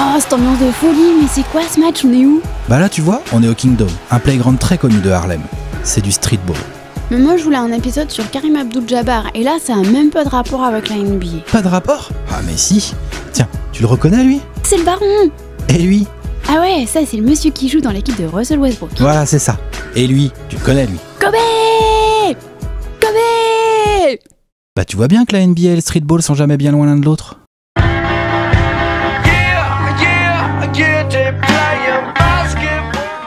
Oh, cette ambiance de folie, mais c'est quoi ce match? On est où? Bah là tu vois, on est au Kingdom, un playground très connu de Harlem. C'est du streetball. Mais moi je voulais un épisode sur Kareem Abdul-Jabbar, et là ça a même pas de rapport avec la NBA. Pas de rapport? Ah mais si. Tiens, tu le reconnais lui? C'est le baron! Et lui? Ah ouais, ça c'est le monsieur qui joue dans l'équipe de Russell Westbrook. Voilà, c'est ça. Et lui, tu le connais lui? Kobe! Kobe! Bah tu vois bien que la NBA et le streetball sont jamais bien loin l'un de l'autre.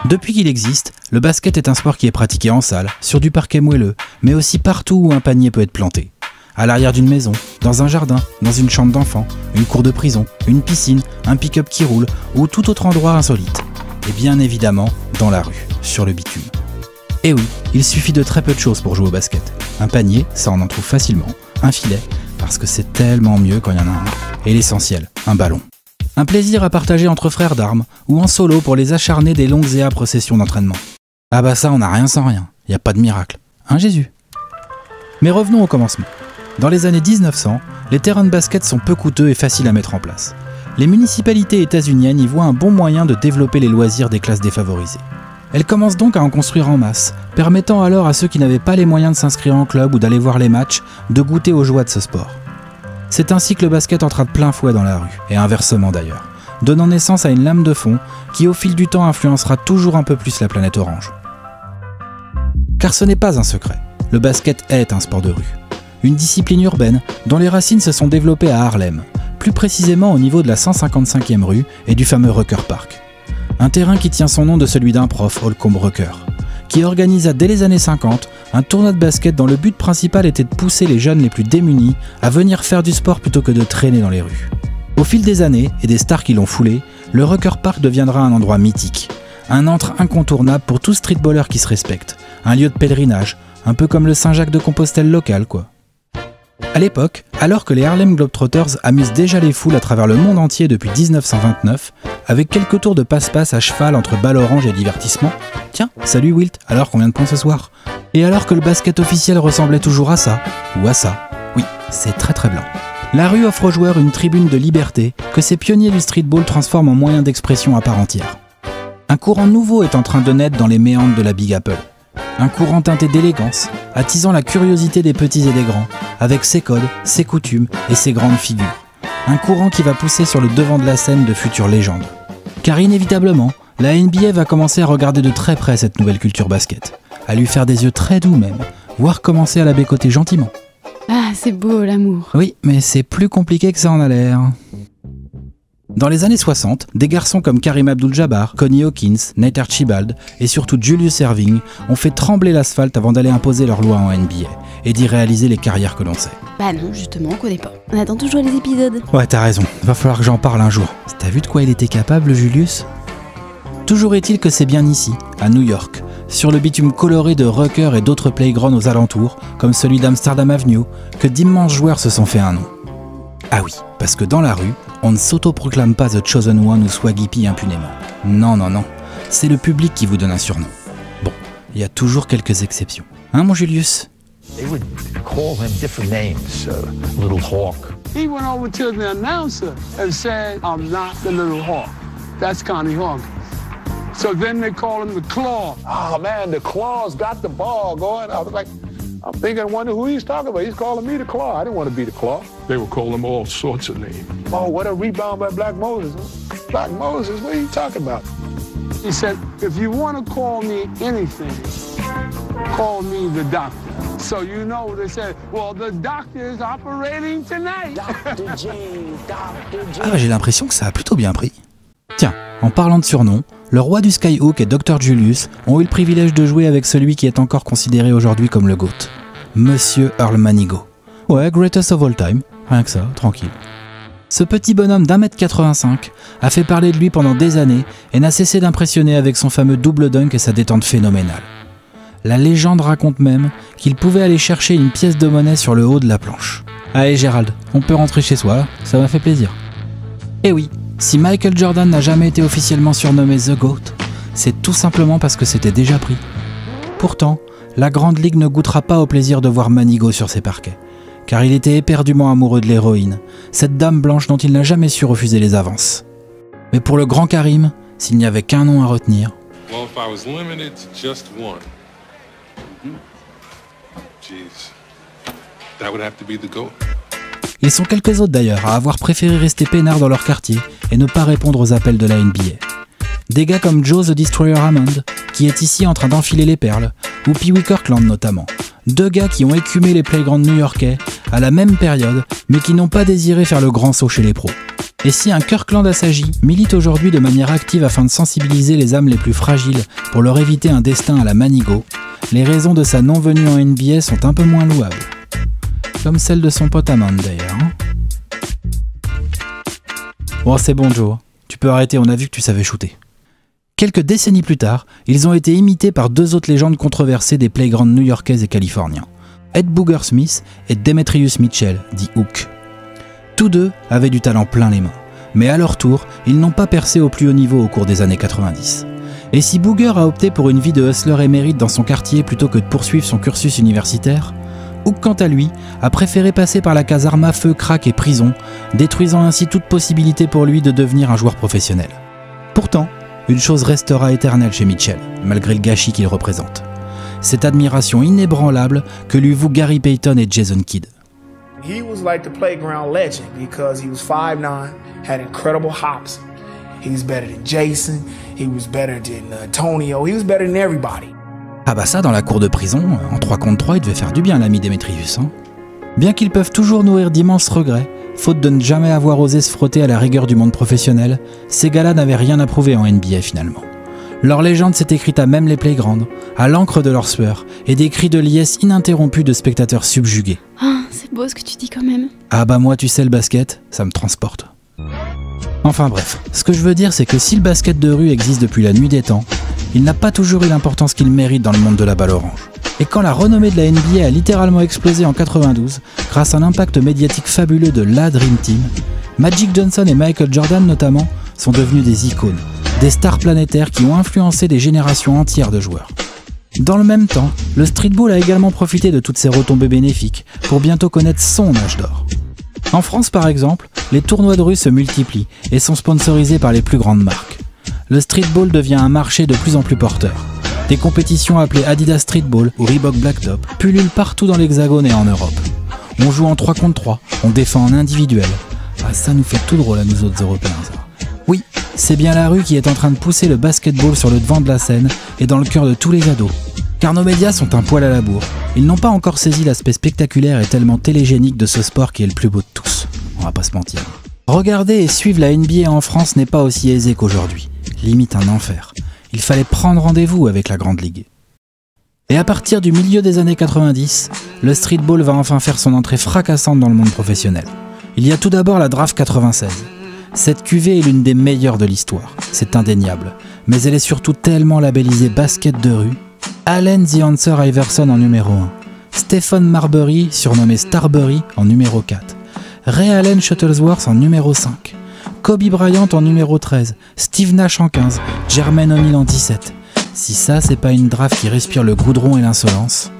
Depuis qu'il existe, le basket est un sport qui est pratiqué en salle, sur du parquet moelleux, mais aussi partout où un panier peut être planté. À l'arrière d'une maison, dans un jardin, dans une chambre d'enfant, une cour de prison, une piscine, un pick-up qui roule, ou tout autre endroit insolite. Et bien évidemment, dans la rue, sur le bitume. Et oui, il suffit de très peu de choses pour jouer au basket. Un panier, ça on en trouve facilement. Un filet, parce que c'est tellement mieux quand il y en a un. Et l'essentiel, un ballon. Un plaisir à partager entre frères d'armes, ou en solo pour les acharner des longues et âpres sessions d'entraînement. Ah bah ça, on n'a rien sans rien, y a pas de miracle. Hein Jésus? Mais revenons au commencement. Dans les années 1900, les terrains de basket sont peu coûteux et faciles à mettre en place. Les municipalités états-uniennes y voient un bon moyen de développer les loisirs des classes défavorisées. Elles commencent donc à en construire en masse, permettant alors à ceux qui n'avaient pas les moyens de s'inscrire en club ou d'aller voir les matchs, de goûter aux joies de ce sport. C'est ainsi que le basket entra de plein fouet dans la rue, et inversement d'ailleurs, donnant naissance à une lame de fond qui au fil du temps influencera toujours un peu plus la planète orange. Car ce n'est pas un secret, le basket est un sport de rue. Une discipline urbaine dont les racines se sont développées à Harlem, plus précisément au niveau de la 155e rue et du fameux Rucker Park. Un terrain qui tient son nom de celui d'un prof, Holcomb Rucker, qui organisa dès les années 50 un tournoi de basket dont le but principal était de pousser les jeunes les plus démunis à venir faire du sport plutôt que de traîner dans les rues. Au fil des années et des stars qui l'ont foulé, le Rucker Park deviendra un endroit mythique, un antre incontournable pour tout streetballer qui se respecte, un lieu de pèlerinage, un peu comme le Saint-Jacques-de-Compostelle local quoi. À l'époque, alors que les Harlem Globetrotters amusent déjà les foules à travers le monde entier depuis 1929, avec quelques tours de passe-passe à cheval entre balle orange et divertissement, tiens, salut Wilt, alors combien de points ce soir? Et alors que le basket officiel ressemblait toujours à ça, ou à ça, oui, c'est très très blanc. La rue offre aux joueurs une tribune de liberté que ces pionniers du streetball transforment en moyen d'expression à part entière. Un courant nouveau est en train de naître dans les méandres de la Big Apple. Un courant teinté d'élégance, attisant la curiosité des petits et des grands, avec ses codes, ses coutumes et ses grandes figures. Un courant qui va pousser sur le devant de la scène de futures légendes. Car inévitablement, la NBA va commencer à regarder de très près cette nouvelle culture basket, à lui faire des yeux très doux même, voire commencer à la bécoter gentiment. Ah, c'est beau l'amour. Oui, mais c'est plus compliqué que ça en a l'air. Dans les années 60, des garçons comme Kareem Abdul-Jabbar, Connie Hawkins, Nate Archibald et surtout Julius Erving ont fait trembler l'asphalte avant d'aller imposer leurs lois en NBA et d'y réaliser les carrières que l'on sait. Bah non, justement, on connaît pas. On attend toujours les épisodes. Ouais, t'as raison, va falloir que j'en parle un jour. T'as vu de quoi il était capable, Julius? Toujours est-il que c'est bien ici, à New York, sur le bitume coloré de Rucker et d'autres playgrounds aux alentours, comme celui d'Amsterdam Avenue, que d'immenses joueurs se sont fait un nom. Ah oui, parce que dans la rue, on ne s'autoproclame pas The Chosen One ou Swaggy P impunément. Non, non, non, c'est le public qui vous donne un surnom. Bon, il y a toujours quelques exceptions. Hein, mon Julius? They would call him different names, Little Hawk. He went over to the announcer and said, I'm not the Little Hawk. That's Connie Hawk. So then they call him the Claw. Oh man, the Claw's got the ball going. I was like, I'm thinking, I wonder who he's talking about. He's calling me the Claw. I didn't want to be the Claw. They would call him all sorts of names. Oh, what a rebound by Black Moses. Black Moses, what are you talking about? He said, if you want to call me anything, call me the doctor. So you know, they said, well, the doctor is operating tonight. Dr. J, Dr. J. Ah, j'ai l'impression que ça a plutôt bien pris. Tiens, en parlant de surnoms, le roi du Skyhook et Dr. Julius ont eu le privilège de jouer avec celui qui est encore considéré aujourd'hui comme le GOAT, Monsieur Earl Manigault. Ouais, greatest of all time, rien que ça, tranquille. Ce petit bonhomme d'1m85 a fait parler de lui pendant des années et n'a cessé d'impressionner avec son fameux double dunk et sa détente phénoménale. La légende raconte même qu'il pouvait aller chercher une pièce de monnaie sur le haut de la planche. Allez Gérald, on peut rentrer chez soi, là, ça m'a fait plaisir. Et oui, si Michael Jordan n'a jamais été officiellement surnommé The GOAT, c'est tout simplement parce que c'était déjà pris. Pourtant, la Grande Ligue ne goûtera pas au plaisir de voir Manigault sur ses parquets, car il était éperdument amoureux de l'héroïne, cette dame blanche dont il n'a jamais su refuser les avances. Mais pour le grand Karim, s'il n'y avait qu'un nom à retenir... Well, if I was limited to just one, jeez, that would have to be the GOAT. Ils sont quelques autres d'ailleurs à avoir préféré rester peinards dans leur quartier et ne pas répondre aux appels de la NBA. Des gars comme Joe the Destroyer Hammond, qui est ici en train d'enfiler les perles, ou Pee Wee Kirkland notamment. Deux gars qui ont écumé les playgrounds new-yorkais à la même période, mais qui n'ont pas désiré faire le grand saut chez les pros. Et si un Kirkland assagi milite aujourd'hui de manière active afin de sensibiliser les âmes les plus fragiles pour leur éviter un destin à la Manigo, les raisons de sa non-venue en NBA sont un peu moins louables. Comme celle de son pote Hammond d'ailleurs. Bon, c'est bon Joe, tu peux arrêter, on a vu que tu savais shooter. Quelques décennies plus tard, ils ont été imités par deux autres légendes controversées des playgrounds new-yorkais et californiens, Ed Booger Smith et Demetrius Mitchell, dit Hook. Tous deux avaient du talent plein les mains, mais à leur tour, ils n'ont pas percé au plus haut niveau au cours des années 90. Et si Booger a opté pour une vie de hustler émérite dans son quartier plutôt que de poursuivre son cursus universitaire, Hook, quant à lui, a préféré passer par la caserne à feu, crack et prison, détruisant ainsi toute possibilité pour lui de devenir un joueur professionnel. Pourtant, une chose restera éternelle chez Mitchell, malgré le gâchis qu'il représente. Cette admiration inébranlable que lui vouent Gary Payton et Jason Kidd. He was like the playground legend because he was 5'9", had incredible hops. He was better than Jason, he was better than Antonio, he was better than everybody. Ah bah ça, dans la cour de prison, en 3 contre 3, il devait faire du bien l'ami Demetrius. Bien qu'ils peuvent toujours nourrir d'immenses regrets, faute de ne jamais avoir osé se frotter à la rigueur du monde professionnel, ces gars-là n'avaient rien à prouver en NBA finalement. Leur légende s'est écrite à même les playgrounds, à l'encre de leur sueur, et des cris de liesse ininterrompus de spectateurs subjugués. Ah, c'est beau ce que tu dis quand même. Ah bah moi tu sais le basket, ça me transporte. Enfin bref, ce que je veux dire c'est que si le basket de rue existe depuis la nuit des temps, il n'a pas toujours eu l'importance qu'il mérite dans le monde de la balle orange. Et quand la renommée de la NBA a littéralement explosé en 92, grâce à l'impact médiatique fabuleux de la Dream Team, Magic Johnson et Michael Jordan notamment sont devenus des icônes, des stars planétaires qui ont influencé des générations entières de joueurs. Dans le même temps, le streetball a également profité de toutes ces retombées bénéfiques pour bientôt connaître son âge d'or. En France par exemple, les tournois de rue se multiplient et sont sponsorisés par les plus grandes marques. Le streetball devient un marché de plus en plus porteur. Des compétitions appelées Adidas Streetball ou Reebok Blacktop pullulent partout dans l'Hexagone et en Europe. On joue en 3 contre 3, on défend en individuel. Ah, ça nous fait tout drôle à nous autres Européens, ça. Oui, c'est bien la rue qui est en train de pousser le basketball sur le devant de la scène et dans le cœur de tous les ados. Car nos médias sont un poil à la bourre. Ils n'ont pas encore saisi l'aspect spectaculaire et tellement télégénique de ce sport qui est le plus beau de tous. On va pas se mentir. Regarder et suivre la NBA en France n'est pas aussi aisé qu'aujourd'hui. Limite un enfer. Il fallait prendre rendez-vous avec la Grande Ligue. Et à partir du milieu des années 90, le streetball va enfin faire son entrée fracassante dans le monde professionnel. Il y a tout d'abord la Draft 96. Cette cuvée est l'une des meilleures de l'histoire, c'est indéniable, mais elle est surtout tellement labellisée basket de rue. Allen The Answer Iverson en numéro 1, Stephen Marbury, surnommé Starbury, en numéro 4, Ray Allen Shuttlesworth en numéro 5, Kobe Bryant en numéro 13, Steve Nash en 15, Jermaine O'Neal en 17. Si ça, c'est pas une draft qui respire le goudron et l'insolence.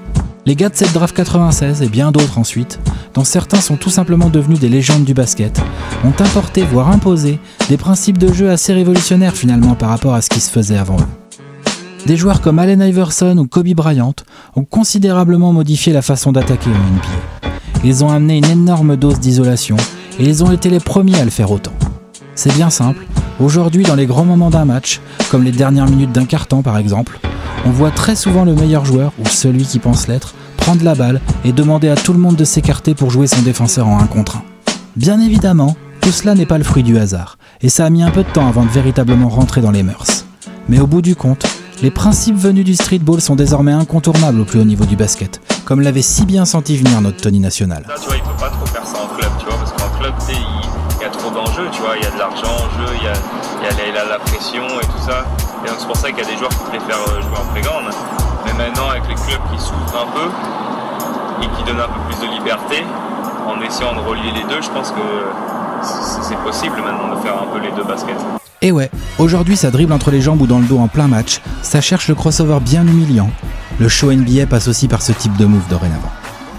Les gars de cette draft 96 et bien d'autres ensuite, dont certains sont tout simplement devenus des légendes du basket, ont importé, voire imposé, des principes de jeu assez révolutionnaires finalement par rapport à ce qui se faisait avant eux. Des joueurs comme Allen Iverson ou Kobe Bryant ont considérablement modifié la façon d'attaquer en NBA. Ils ont amené une énorme dose d'isolation et ils ont été les premiers à le faire autant. C'est bien simple, aujourd'hui dans les grands moments d'un match, comme les dernières minutes d'un quart-temps par exemple, on voit très souvent le meilleur joueur, ou celui qui pense l'être, prendre la balle et demander à tout le monde de s'écarter pour jouer son défenseur en 1 contre 1. Bien évidemment, tout cela n'est pas le fruit du hasard, et ça a mis un peu de temps avant de véritablement rentrer dans les mœurs. Mais au bout du compte, les principes venus du streetball sont désormais incontournables au plus haut niveau du basket, comme l'avait si bien senti venir notre Tony National. Là, tu vois, il peut pas trop faire ça en club, tu vois, parce qu'en club, tu sais, il y a trop d'enjeux, tu vois, il y a de l'argent en jeu, il y a la pression et tout ça. Et donc c'est pour ça qu'il y a des joueurs qui préfèrent jouer en playground. Mais maintenant, avec les clubs qui s'ouvrent un peu et qui donnent un peu plus de liberté, en essayant de relier les deux, je pense que c'est possible maintenant de faire un peu les deux baskets. Et ouais, aujourd'hui ça dribble entre les jambes ou dans le dos en plein match, ça cherche le crossover bien humiliant. Le show NBA passe aussi par ce type de move dorénavant.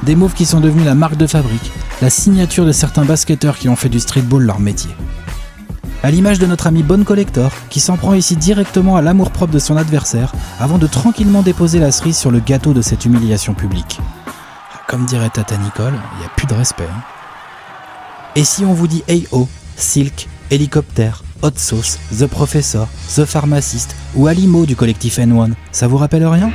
Des moves qui sont devenus la marque de fabrique, la signature de certains basketteurs qui ont fait du streetball leur métier. À l'image de notre ami Bone Collector, qui s'en prend ici directement à l'amour-propre de son adversaire, avant de tranquillement déposer la cerise sur le gâteau de cette humiliation publique. Comme dirait Tata Nicole, il n'y a plus de respect. Hein. Et si on vous dit A.O., Silk, Hélicoptère, Hot Sauce, The Professor, The Pharmacist ou Alimo du collectif N1, ça vous rappelle rien ?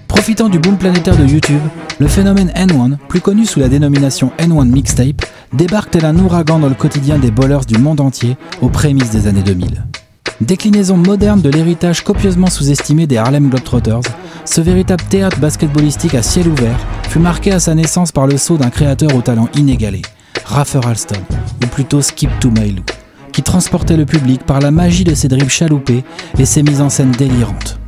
Profitant du boom planétaire de YouTube, le phénomène N1, plus connu sous la dénomination N1 Mixtape, débarque tel un ouragan dans le quotidien des ballers du monde entier aux prémices des années 2000. Déclinaison moderne de l'héritage copieusement sous-estimé des Harlem Globetrotters, ce véritable théâtre basketballistique à ciel ouvert fut marqué à sa naissance par le saut d'un créateur au talent inégalé, Rafer Alston, ou plutôt Skip to My Lou, qui transportait le public par la magie de ses dribbles chaloupés et ses mises en scène délirantes.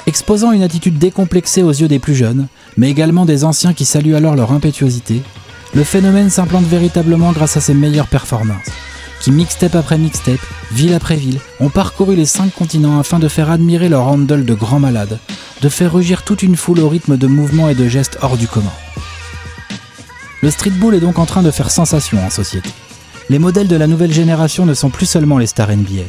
Exposant une attitude décomplexée aux yeux des plus jeunes, mais également des anciens qui saluent alors leur impétuosité, le phénomène s'implante véritablement grâce à ses meilleures performances, qui mixtape après mixtape, ville après ville, ont parcouru les 5 continents afin de faire admirer leur handle de grands malades, de faire rugir toute une foule au rythme de mouvements et de gestes hors du commun. Le streetball est donc en train de faire sensation en société. Les modèles de la nouvelle génération ne sont plus seulement les stars NBA,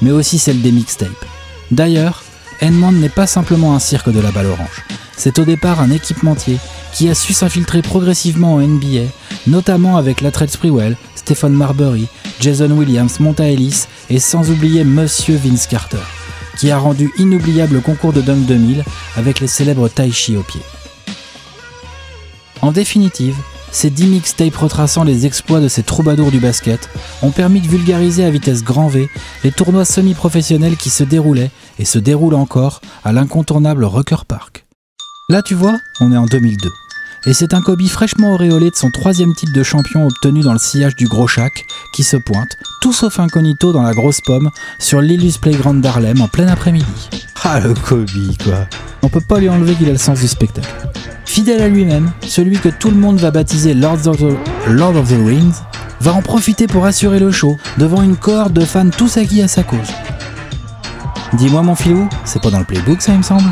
mais aussi celles des mixtapes. D'ailleurs, N1 n'est pas simplement un cirque de la balle orange. C'est au départ un équipementier qui a su s'infiltrer progressivement en NBA, notamment avec Latrell Sprewell, Stephon Marbury, Jason Williams, Monta Ellis et sans oublier Monsieur Vince Carter, qui a rendu inoubliable le concours de Dunk 2000 avec les célèbres Tai Chi au pied. En définitive, ces 10 mixtapes retraçant les exploits de ces troubadours du basket ont permis de vulgariser à vitesse grand V les tournois semi-professionnels qui se déroulaient et se déroulent encore à l'incontournable Rucker Park. Là tu vois, on est en 2002, et c'est un Kobe fraîchement auréolé de son 3e titre de champion obtenu dans le sillage du Gros Shaq qui se pointe, tout sauf incognito dans la grosse pomme, sur l'Illus Playground d'Harlem en plein après-midi. Ah le Kobe quoi. On peut pas lui enlever qu'il a le sens du spectacle. Fidèle à lui-même, celui que tout le monde va baptiser Lord of the Rings, va en profiter pour assurer le show devant une cohorte de fans tous acquis à sa cause. Dis-moi mon filou, c'est pas dans le playbook ça il me semble.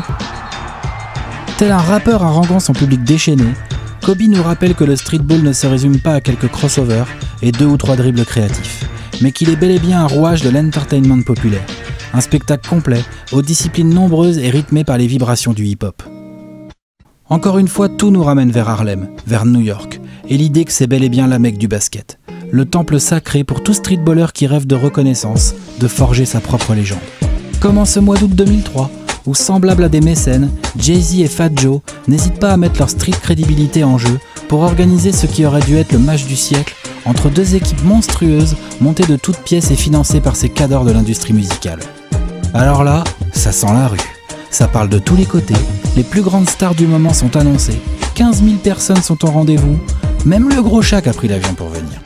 Tel un rappeur haranguant son public déchaîné, Kobe nous rappelle que le streetball ne se résume pas à quelques crossovers et 2 ou 3 dribbles créatifs, mais qu'il est bel et bien un rouage de l'entertainment populaire, un spectacle complet aux disciplines nombreuses et rythmé par les vibrations du hip-hop. Encore une fois, tout nous ramène vers Harlem, vers New York, et l'idée que c'est bel et bien la Mecque du basket, le temple sacré pour tout streetballer qui rêve de reconnaissance, de forger sa propre légende. Comme en ce mois d'août 2003, où semblables à des mécènes, Jay-Z et Fat Joe n'hésitent pas à mettre leur street crédibilité en jeu pour organiser ce qui aurait dû être le match du siècle entre 2 équipes monstrueuses montées de toutes pièces et financées par ces cadors de l'industrie musicale. Alors là, ça sent la rue. Ça parle de tous les côtés, les plus grandes stars du moment sont annoncées, 15 000 personnes sont au rendez-vous, même le Gros Shaq a pris l'avion pour venir.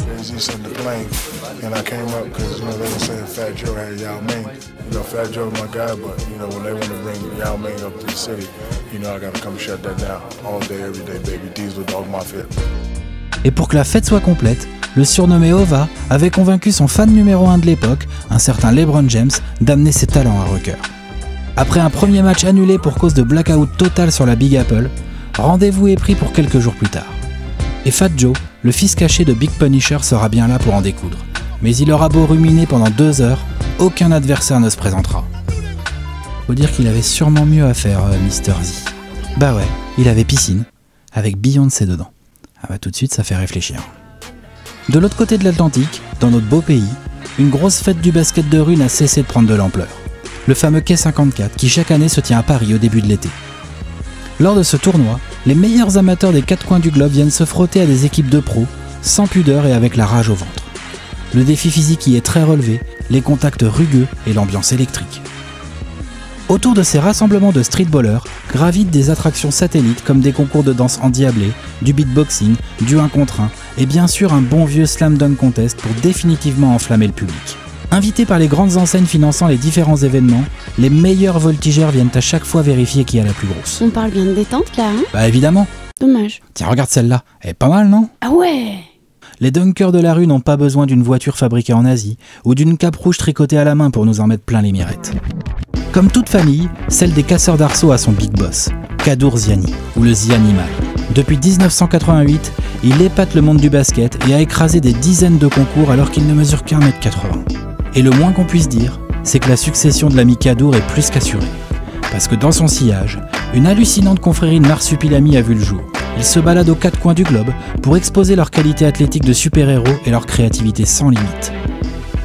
Et pour que la fête soit complète, le surnommé Ova avait convaincu son fan numéro 1 de l'époque, un certain LeBron James, d'amener ses talents à Rucker. Après un premier match annulé pour cause de blackout total sur la Big Apple, rendez-vous est pris pour quelques jours plus tard. Et Fat Joe, le fils caché de Big Punisher, sera bien là pour en découdre. Mais il aura beau ruminer pendant 2 heures, aucun adversaire ne se présentera. Faut dire qu'il avait sûrement mieux à faire, Mr. Z. Bah ouais, il avait piscine, avec Beyoncé dedans. Ah bah tout de suite ça fait réfléchir. De l'autre côté de l'Atlantique, dans notre beau pays, une grosse fête du basket de rue n'a cessé de prendre de l'ampleur. Le fameux Quai 54 qui chaque année se tient à Paris au début de l'été. Lors de ce tournoi, les meilleurs amateurs des 4 coins du globe viennent se frotter à des équipes de pros, sans pudeur et avec la rage au ventre. Le défi physique y est très relevé, les contacts rugueux et l'ambiance électrique. Autour de ces rassemblements de streetballers gravitent des attractions satellites comme des concours de danse endiablés, du beatboxing, du 1 contre 1 et bien sûr un bon vieux slam dunk contest pour définitivement enflammer le public. Invités par les grandes enseignes finançant les différents événements, les meilleurs voltigeurs viennent à chaque fois vérifier qui a la plus grosse. On parle bien de détente là, hein? Bah évidemment. Dommage. Tiens, regarde celle-là, elle est pas mal, non? Ah ouais! Les dunkers de la rue n'ont pas besoin d'une voiture fabriquée en Asie ou d'une cape rouge tricotée à la main pour nous en mettre plein les mirettes. Comme toute famille, celle des casseurs d'arceaux a son big boss, Kadour Ziani, ou le Zianimal. Depuis 1988, il épate le monde du basket et a écrasé des dizaines de concours alors qu'il ne mesure qu'1,80 m. Et le moins qu'on puisse dire, c'est que la succession de l'ami Kadour est plus qu'assurée. Parce que dans son sillage, une hallucinante confrérie de marsupilami a vu le jour. Ils se baladent aux quatre coins du globe pour exposer leur qualité athlétique de super-héros et leur créativité sans limite.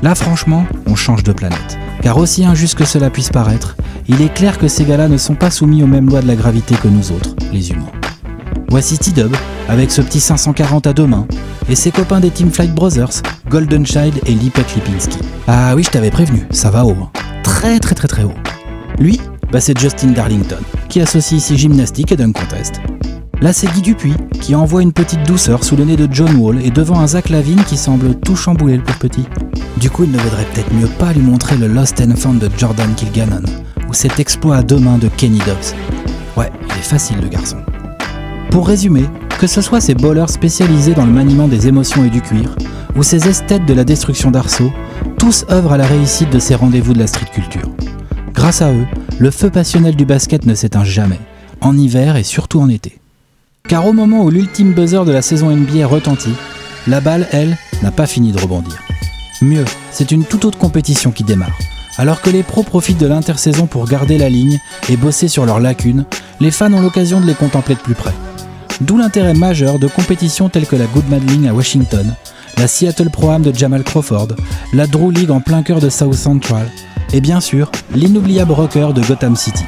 Là franchement, on change de planète. Car aussi injuste que cela puisse paraître, il est clair que ces gars-là ne sont pas soumis aux mêmes lois de la gravité que nous autres, les humains. Voici T-Dub, avec ce petit 540 à deux mains, et ses copains des Team Flight Brothers, Golden Child et Lipek Lipinski. Ah oui, je t'avais prévenu, ça va haut. Hein. Très très très très haut. Lui, c'est Justin Darlington, qui associe ici gymnastique et dunk contest. Là, c'est Guy Dupuis, qui envoie une petite douceur sous le nez de John Wall et devant un Zach Lavine qui semble tout chambouler le pauvre petit. Du coup, il ne vaudrait peut-être mieux pas lui montrer le Lost and Found de Jordan Kilgannon, ou cet exploit à deux mains de Kenny Dobbs. Ouais, il est facile le garçon. Pour résumer, que ce soit ces bowlers spécialisés dans le maniement des émotions et du cuir, ou ces esthètes de la destruction d'arceaux, tous œuvrent à la réussite de ces rendez-vous de la street culture. Grâce à eux, le feu passionnel du basket ne s'éteint jamais, en hiver et surtout en été. Car au moment où l'ultime buzzer de la saison NBA retentit, la balle, elle, n'a pas fini de rebondir. Mieux, c'est une toute autre compétition qui démarre. Alors que les pros profitent de l'intersaison pour garder la ligne et bosser sur leurs lacunes, les fans ont l'occasion de les contempler de plus près. D'où l'intérêt majeur de compétitions telles que la Goodman League à Washington, la Seattle Pro-Am de Jamal Crawford, la Drew League en plein cœur de South Central, et bien sûr, l'inoubliable Rocker de Gotham City.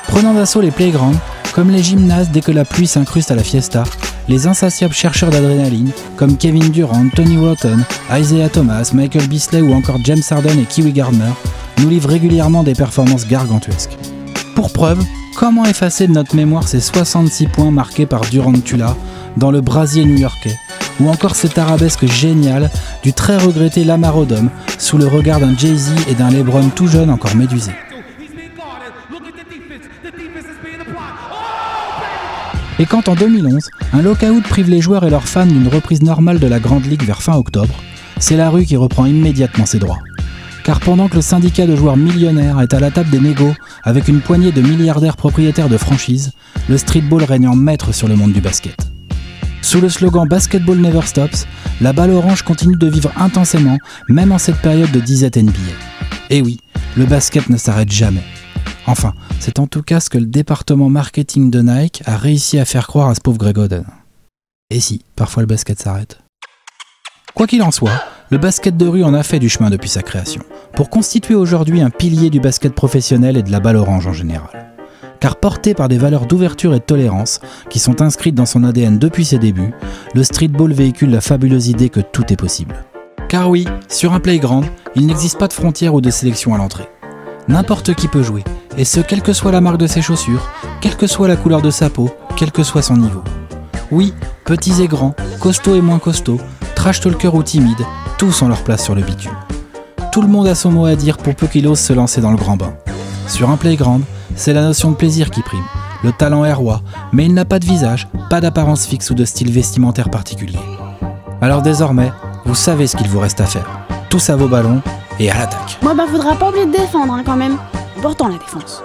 Prenant d'assaut les playgrounds, comme les gymnases dès que la pluie s'incruste à la fiesta, les insatiables chercheurs d'adrénaline, comme Kevin Durant, Tony Wroten, Isaiah Thomas, Michael Beasley ou encore James Harden et Kiwi Gardner, nous livrent régulièrement des performances gargantuesques. Pour preuve, comment effacer de notre mémoire ces 66 points marqués par Durantula dans le brasier new-yorkais, ou encore cette arabesque géniale du très regretté Lamar Odom sous le regard d'un Jay-Z et d'un LeBron tout jeune encore médusé. Et quand en 2011, un lockout prive les joueurs et leurs fans d'une reprise normale de la Grande Ligue vers fin octobre, c'est la rue qui reprend immédiatement ses droits. Car pendant que le syndicat de joueurs millionnaires est à la table des négos avec une poignée de milliardaires propriétaires de franchises, le streetball règne en maître sur le monde du basket. Sous le slogan « Basketball never stops », la balle orange continue de vivre intensément, même en cette période de disette NBA. Et oui, le basket ne s'arrête jamais. Enfin, c'est en tout cas ce que le département marketing de Nike a réussi à faire croire à ce pauvre Greg Oden. Et si, parfois le basket s'arrête. Quoi qu'il en soit, le basket de rue en a fait du chemin depuis sa création, pour constituer aujourd'hui un pilier du basket professionnel et de la balle orange en général. Car porté par des valeurs d'ouverture et de tolérance qui sont inscrites dans son ADN depuis ses débuts, le streetball véhicule la fabuleuse idée que tout est possible. Car oui, sur un playground, il n'existe pas de frontières ou de sélection à l'entrée. N'importe qui peut jouer, et ce quelle que soit la marque de ses chaussures, quelle que soit la couleur de sa peau, quel que soit son niveau. Oui, petits et grands, costauds et moins costauds, trash talkers ou timides, tous ont leur place sur le bitume. Tout le monde a son mot à dire pour peu qu'il ose se lancer dans le grand bain. Sur un playground, c'est la notion de plaisir qui prime. Le talent est roi, mais il n'a pas de visage, pas d'apparence fixe ou de style vestimentaire particulier. Alors désormais, vous savez ce qu'il vous reste à faire. Tous à vos ballons et à l'attaque. Faudra pas oublier de défendre quand même. Important la défense.